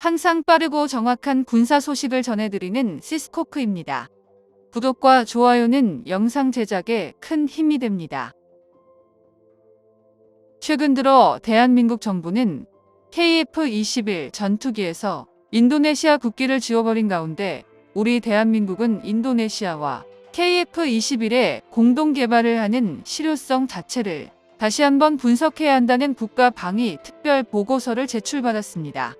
항상 빠르고 정확한 군사 소식을 전해드리는 시스코크입니다. 구독과 좋아요는 영상 제작에 큰 힘이 됩니다. 최근 들어 대한민국 정부는 KF-21 전투기에서 인도네시아 국기를 지워버린 가운데 우리 대한민국은 인도네시아와 KF-21의 공동 개발을 하는 실효성 자체를 다시 한번 분석해야 한다는 국가방위 특별 보고서를 제출받았습니다.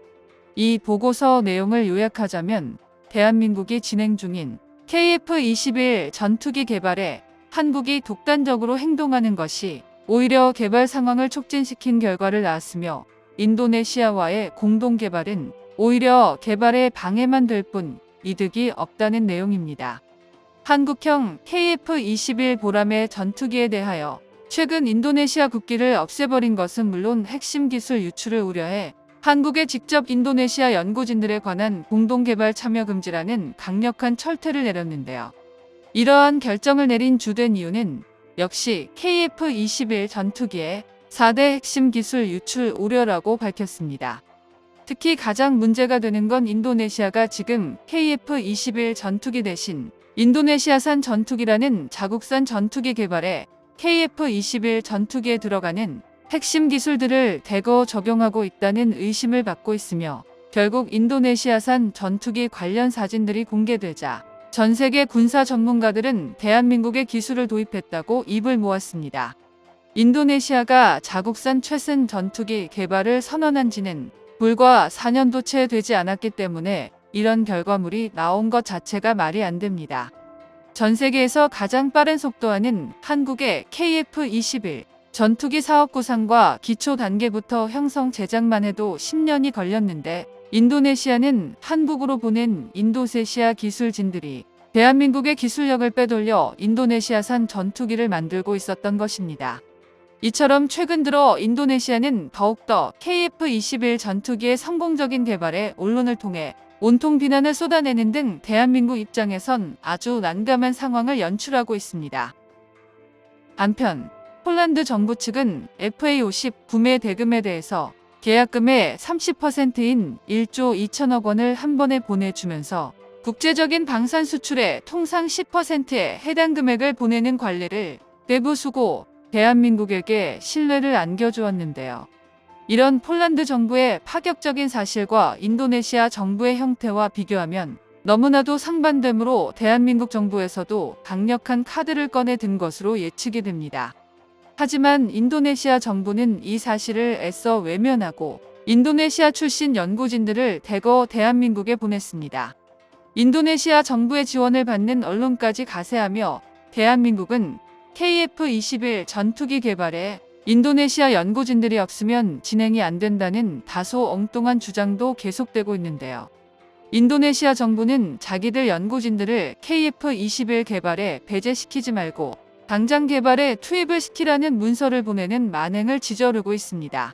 이 보고서 내용을 요약하자면 대한민국이 진행 중인 KF-21 전투기 개발에 한국이 독단적으로 행동하는 것이 오히려 개발 상황을 촉진시킨 결과를 낳았으며 인도네시아와의 공동 개발은 오히려 개발에 방해만 될 뿐 이득이 없다는 내용입니다. 한국형 KF-21 보람의 전투기에 대하여 최근 인도네시아 국기를 없애버린 것은 물론 핵심 기술 유출을 우려해 한국에 직접 인도네시아 연구진들에 관한 공동개발 참여 금지라는 강력한 철퇴를 내렸는데요. 이러한 결정을 내린 주된 이유는 역시 KF-21 전투기의 4대 핵심 기술 유출 우려라고 밝혔습니다. 특히 가장 문제가 되는 건 인도네시아가 지금 KF-21 전투기 대신 인도네시아산 전투기라는 자국산 전투기 개발에 KF-21 전투기에 들어가는 핵심 기술들을 대거 적용하고 있다는 의심을 받고 있으며 결국 인도네시아산 전투기 관련 사진들이 공개되자 전 세계 군사 전문가들은 대한민국의 기술을 도입했다고 입을 모았습니다. 인도네시아가 자국산 최신 전투기 개발을 선언한 지는 불과 4년도 채 되지 않았기 때문에 이런 결과물이 나온 것 자체가 말이 안 됩니다. 전 세계에서 가장 빠른 속도와는 한국의 KF-21 전투기 사업 구상과 기초 단계부터 형성 제작만 해도 10년이 걸렸는데 인도네시아는 한국으로 보낸 인도네시아 기술진들이 대한민국의 기술력을 빼돌려 인도네시아산 전투기를 만들고 있었던 것입니다. 이처럼 최근 들어 인도네시아는 더욱더 KF-21 전투기의 성공적인 개발에 언론을 통해 온통 비난을 쏟아내는 등 대한민국 입장에선 아주 난감한 상황을 연출하고 있습니다. 한편 폴란드 정부 측은 FA-50 구매 대금에 대해서 계약금의 30%인 1조 2천억 원을 한 번에 보내주면서 국제적인 방산 수출의 통상 10%의 해당 금액을 보내는 관리를 대부수고 대한민국에게 신뢰를 안겨주었는데요. 이런 폴란드 정부의 파격적인 사실과 인도네시아 정부의 형태와 비교하면 너무나도 상반되므로 대한민국 정부에서도 강력한 카드를 꺼내 든 것으로 예측이 됩니다. 하지만 인도네시아 정부는 이 사실을 애써 외면하고 인도네시아 출신 연구진들을 대거 대한민국에 보냈습니다. 인도네시아 정부의 지원을 받는 언론까지 가세하며 대한민국은 KF-21 전투기 개발에 인도네시아 연구진들이 없으면 진행이 안 된다는 다소 엉뚱한 주장도 계속되고 있는데요. 인도네시아 정부는 자기들 연구진들을 KF-21 개발에 배제시키지 말고 당장 개발에 투입을 시키라는 문서를 보내는 만행을 저지르고 있습니다.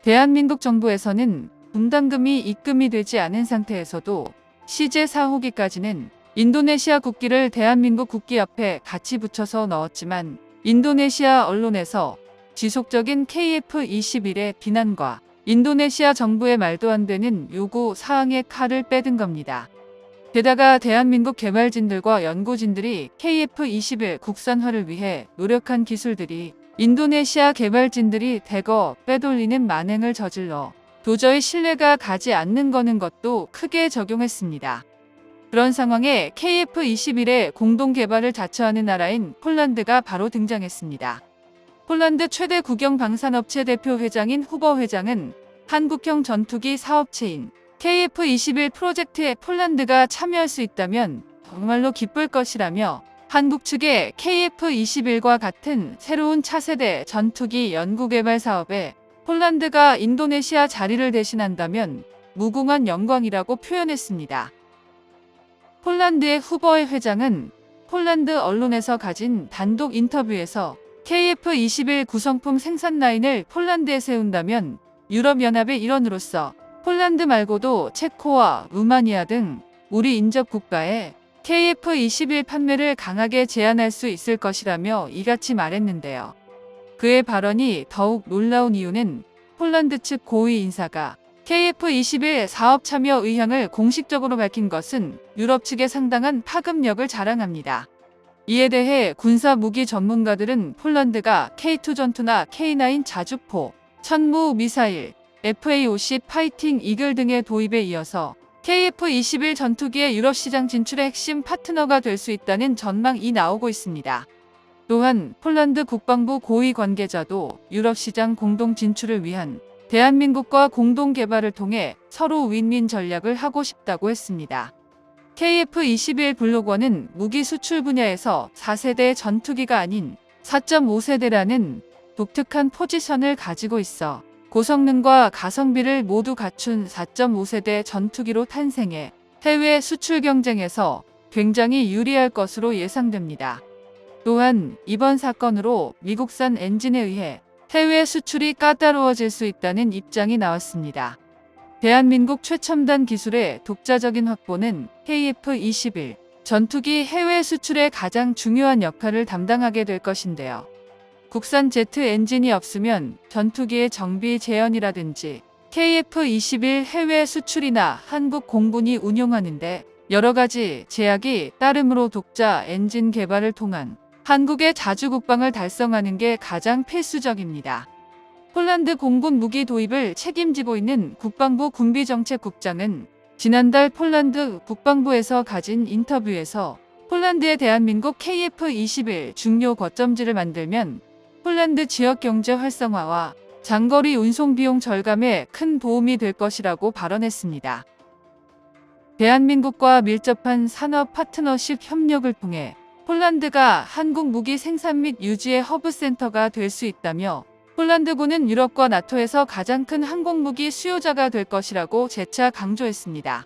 대한민국 정부에서는 분담금이 입금이 되지 않은 상태에서도 CJ 4호기까지는 인도네시아 국기를 대한민국 국기 옆에 같이 붙여서 넣었지만 인도네시아 언론에서 지속적인 KF-21의 비난과 인도네시아 정부의 말도 안 되는 요구 사항에 칼을 빼든 겁니다. 게다가 대한민국 개발진들과 연구진들이 KF-21 국산화를 위해 노력한 기술들이 인도네시아 개발진들이 대거 빼돌리는 만행을 저질러 도저히 신뢰가 가지 않는 거는 것도 크게 적용했습니다. 그런 상황에 KF-21의 공동 개발을 자처하는 나라인 폴란드가 바로 등장했습니다. 폴란드 최대 국영 방산업체 대표 회장인 후버 회장은 한국형 전투기 사업체인 KF-21 프로젝트에 폴란드가 참여할 수 있다면 정말로 기쁠 것이라며 한국 측의 KF-21과 같은 새로운 차세대 전투기 연구개발 사업에 폴란드가 인도네시아 자리를 대신한다면 무궁한 영광이라고 표현했습니다. 폴란드의 후버의 회장은 폴란드 언론에서 가진 단독 인터뷰에서 KF-21 구성품 생산 라인을 폴란드에 세운다면 유럽연합의 일원으로서 폴란드 말고도 체코와 루마니아 등 우리 인접 국가에 KF-21 판매를 강하게 제한할 수 있을 것이라며 이같이 말했는데요. 그의 발언이 더욱 놀라운 이유는 폴란드 측 고위 인사가 KF-21 사업 참여 의향을 공식적으로 밝힌 것은 유럽 측에 상당한 파급력을 자랑합니다. 이에 대해 군사 무기 전문가들은 폴란드가 K2 전투나 K9 자주포, 천무 미사일, FA-50 파이팅 이글 등의 도입에 이어서 KF-21 전투기의 유럽 시장 진출의 핵심 파트너가 될 수 있다는 전망이 나오고 있습니다. 또한 폴란드 국방부 고위 관계자도 유럽 시장 공동 진출을 위한 대한민국과 공동 개발을 통해 서로 윈윈 전략을 하고 싶다고 했습니다. KF-21 블록1은 무기 수출 분야에서 4세대 전투기가 아닌 4.5세대라는 독특한 포지션을 가지고 있어 고성능과 가성비를 모두 갖춘 4.5세대 전투기로 탄생해 해외 수출 경쟁에서 굉장히 유리할 것으로 예상됩니다. 또한 이번 사건으로 미국산 엔진에 의해 해외 수출이 까다로워질 수 있다는 입장이 나왔습니다. 대한민국 최첨단 기술의 독자적인 확보는 KF-21 전투기 해외 수출의 가장 중요한 역할을 담당하게 될 것인데요. 국산 제트 엔진이 없으면 전투기의 정비 재현이라든지 KF-21 해외 수출이나 한국 공군이 운용하는데 여러 가지 제약이 따르므로 독자 엔진 개발을 통한 한국의 자주 국방을 달성하는 게 가장 필수적입니다. 폴란드 공군 무기 도입을 책임지고 있는 국방부 군비정책국장은 지난달 폴란드 국방부에서 가진 인터뷰에서 폴란드의 대한민국 KF-21 중요 거점지를 만들면 폴란드 지역 경제 활성화와 장거리 운송 비용 절감에 큰 도움이 될 것이라고 발언했습니다. 대한민국과 밀접한 산업 파트너십 협력을 통해 폴란드가 한국 무기 생산 및 유지의 허브센터가 될 수 있다며 폴란드군은 유럽과 나토에서 가장 큰 항공무기 수요자가 될 것이라고 재차 강조했습니다.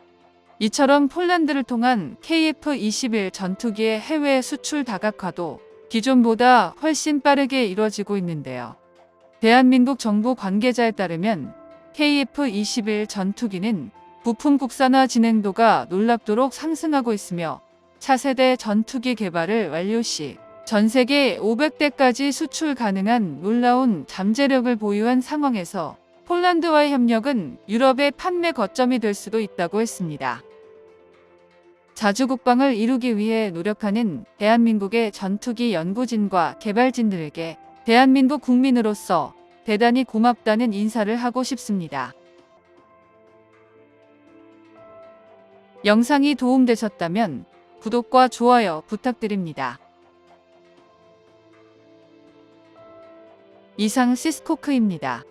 이처럼 폴란드를 통한 KF-21 전투기의 해외 수출 다각화도 기존보다 훨씬 빠르게 이뤄지고 있는데요. 대한민국 정부 관계자에 따르면 KF-21 전투기는 부품 국산화 진행도가 놀랍도록 상승하고 있으며 차세대 전투기 개발을 완료 시 전 세계 500대까지 수출 가능한 놀라운 잠재력을 보유한 상황에서 폴란드와의 협력은 유럽의 판매 거점이 될 수도 있다고 했습니다. 자주국방을 이루기 위해 노력하는 대한민국의 전투기 연구진과 개발진들에게 대한민국 국민으로서 대단히 고맙다는 인사를 하고 싶습니다. 영상이 도움되셨다면 구독과 좋아요 부탁드립니다. 이상 시스코크입니다.